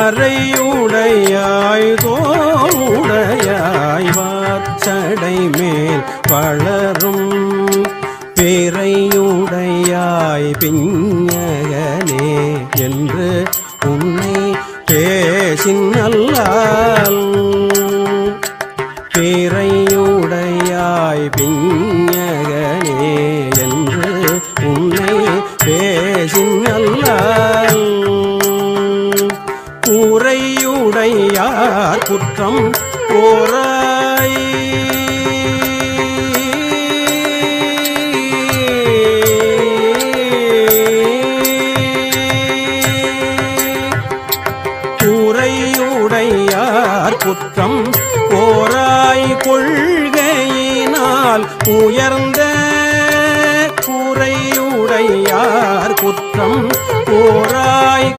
வாரையுடையாய் தோளுடையாய் வாச்சடை மேல் வளரும் பேரையுடையாய் பிஞகனே என்று உன்னை பேசினல்லால் பேரையுடையாய் பிஞகனே என்று உன்னை பேசினல்லால் கூரையுடையார் குற்றம் போராய் கூரையுடையார் குற்றம் போராய் கொள்கையினால் உயர்ந்த கூரையுடையார் குற்றம் போராய்